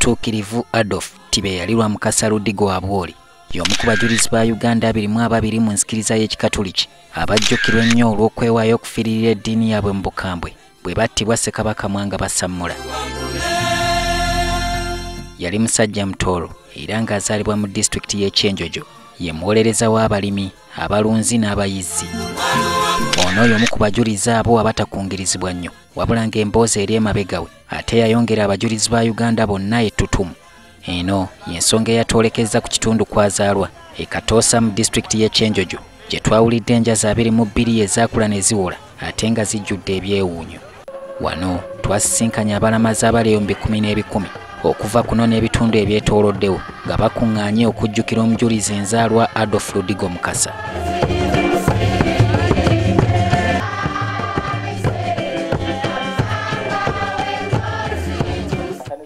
omutuukirivu Adolf Tibeyalirwa Mukasa Ludigo Abwoli y'omu ku bajulizi ba Uganda 22 mu nzikiriza y'ekikatoliki abajjukirwa ennyo olw'okwewaayo okufiirira eddiini yaabwe mu bukambwe bwe battibwa Ssekabaka Mwanga Basammula. Yali musajja mutoolo era ng'azaalibwa mu disitulikiti y'e Kyenjojo, ye muwolereza w'abalimi, abalunzi n'abayizzi. Ono y'omu ku bajulizi abo abatakungirizibwa nnyo wabula ng'emboozi eri emabega we ate yayongera abajulizi ba Uganda bonna ettutumu. Eno y'ensonga eyatwolekeza ku kitundu kwazaalwa e Katoosa mu disitulikiti y'e Kyenjojo gye twawulidde enjazi 22 ezaakula ne ziwola ate nga zijjudde ebyewuunyo. Wano twasisinkanya abalamazi abali 10,000 okuva kuno n'ebitundu ebyetooloddewo nga bakuŋŋaanye okujjukira omujulizi enzaalwa Adolf Ludigo Mukasa.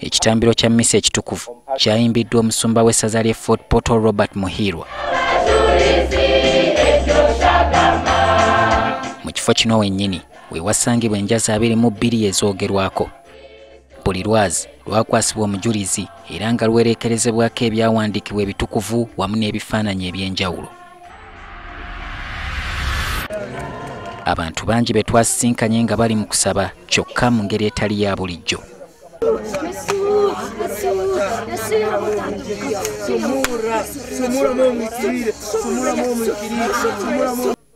Ekitambiro kya mmisa ekitukuvu kyayimbiddwa omusumba w'essaza ly'e Fort Portal Robert Muhirwa. Mu kifo kino wennyini we wasangibwa enjazi 22 ezoogerwako. Buli lwazi lwakwasibwa omujulizi era nga lwereekerezebwako ebyawandiikibwa ebitukuvu wamu n'ebifaananyi eby'enjawulo. Abantu bangi be twasisinkanye nga bali mu kusaba kyokka mu ngeri etali ya bulijjo.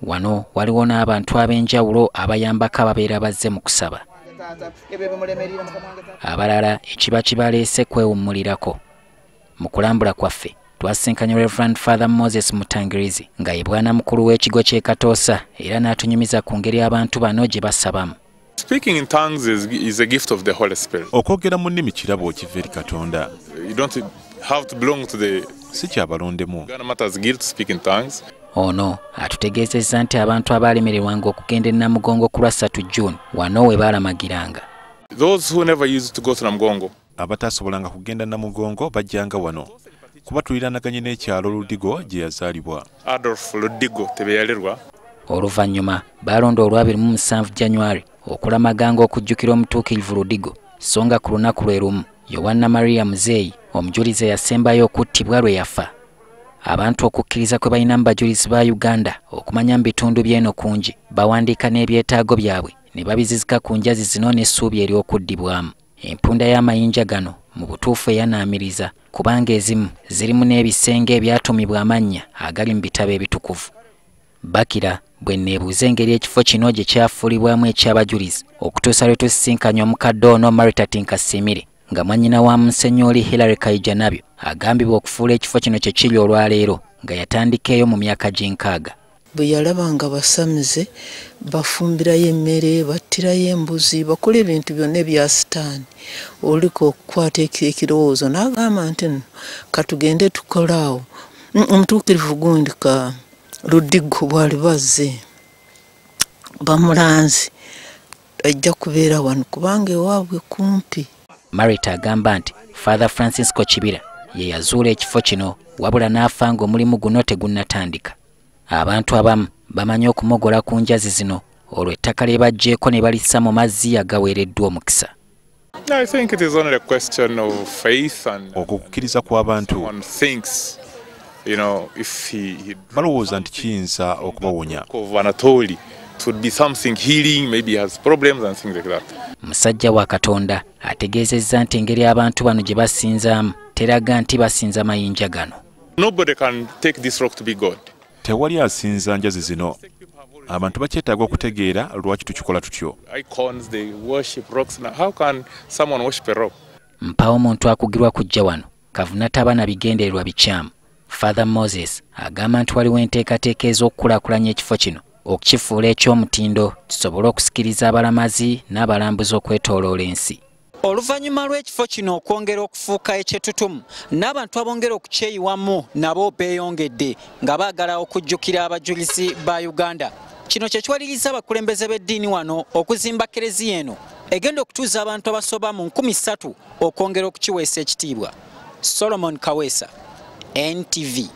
Wano waliwo n'abantu ab'enjawulo abayambako ababeera bazze mu kusaba. Abalala ekiba kibaleese kwewummulirako. Mu kulambula kwaffe twasinkanye Reverend Father Moses Mutangirizi nga ye bwana mukulu w'ekigo ky'e Katoosa era n'atunyumiza ku ngeri abantu bano gye basabamu. Speaking in tongues is a gift of the Holy Spirit. Okwogera mu nnimi kirabo okiva eri Katonda. You don't have to belong to the si kyabalondemu. Uganda Matters Guild to speak in tongues. Ono atutegeezezza nti abantu abaalemererwanga okugenda e Namugongo ku lwa 3 June wano we baalamagiranga. Those who never used to go to Namugongo, abatasobolanga kugenda Namugongo bajjanga wano kuba tuliranaganye n'ekyalo Ludigo gye yazaalibwa. Adolf Ludigo Tibeyalirwa. Oluvannyuma baalonda olwa 27 January okulamaganga okujjukira omutuukirivu Ludigo, so nga ku lunaku lwe lumu Yoanna Maria Muzeeyi omujulizi yasembayo okuttibwa lwe yafa. Abantu okukkiriza kwe balina mu bajulizi ba Uganda okumanya mu bitundu by'eno kungi bawandiika n'ebyetaago byabwe ne babizizika ku njazi zino n'essuubi ery'okuddibwamu. Empunda y'amayinja gano mu butuufu eyanaamiriza kubanga ezimu zirimu n'ebisenge ebyatumibwa amannya agali mu bitabo ebitukuvu. Bakira bwe neebuuza engeri ekifo kino gye kyafuulibwamu eky'abajulizi okutuusa lwe tusisinkanya omukadde ono Marita Tinkasimire nga mwannyina wa Musenyooli Hilary Kayijanabyo agambibwa okufuula ekifo kino kye kiri olwaleero nga yatandika eyo mu myaka g'60. Bwe yalaba nga basamize bafumbirayo emmere battirayo embuzi bakola ebintu byonna ebya sitaani oliko okukwata ekirowoozo n'agamba nti katugende tukolaawo omutuukirivu gundi ka Ludigo bwali bazze bamulanzi ajja kubeera wano kubanga ewaabwe kumpi. Marita agamba nti Father Francisco Kibira ye yazuula ekifo kino wabula n'afa ng'omulimu guno tegunnatandika. Abantu abamu bamanyi okumogola ku njazi zino olwo ettaka lye baggyeeko ne balissa mu mazzi agaweereddwa omukisa. I think it is only a question of faith and okukkiriza kw'abantu. one thinks, you know, if he balowooza nti kiyinza okubawonya. of Anatoli, it would be something healing, maybe he has problems and things like that. Musajja wa Katonda ategeezezza nti engeri abantu bano gye basinzaamu teraga nti basinza mayinja gano. Nobody can take this rock to be God. Tewali asinza njazi zino. Abantu bakyetaaga okutegeera lwaki tukikola tutyo. Icons, they worship rocks. Now, how can someone worship a rock? Mpawo omuntu akugirwa kujja wano kavuna taba na bigendererwa bikyamu. Father Moses agamba nti waliwo enteekateeka ez'okukulaakulanya ekifo kino okukifuula eky'omutindo kisobole okusikiriza abalamazi n'abalambuzi okwetooloola ensi. Oluvannyuma lw'ekifo kino okwongera okufuuka ekyetutumu n'abantu abongera okukyeyiwamu nabo beeyongedde nga baagala okujjukira abajulizi ba Uganda. Kino kye kiwaliriza abakulembeze b'eddiini wano okuzimba kereziya eno egenda okutuuza abantu abasoba mu 3,000 okwongera okukiweesa ekitiibwa. Solomon Kaweesa, NTV.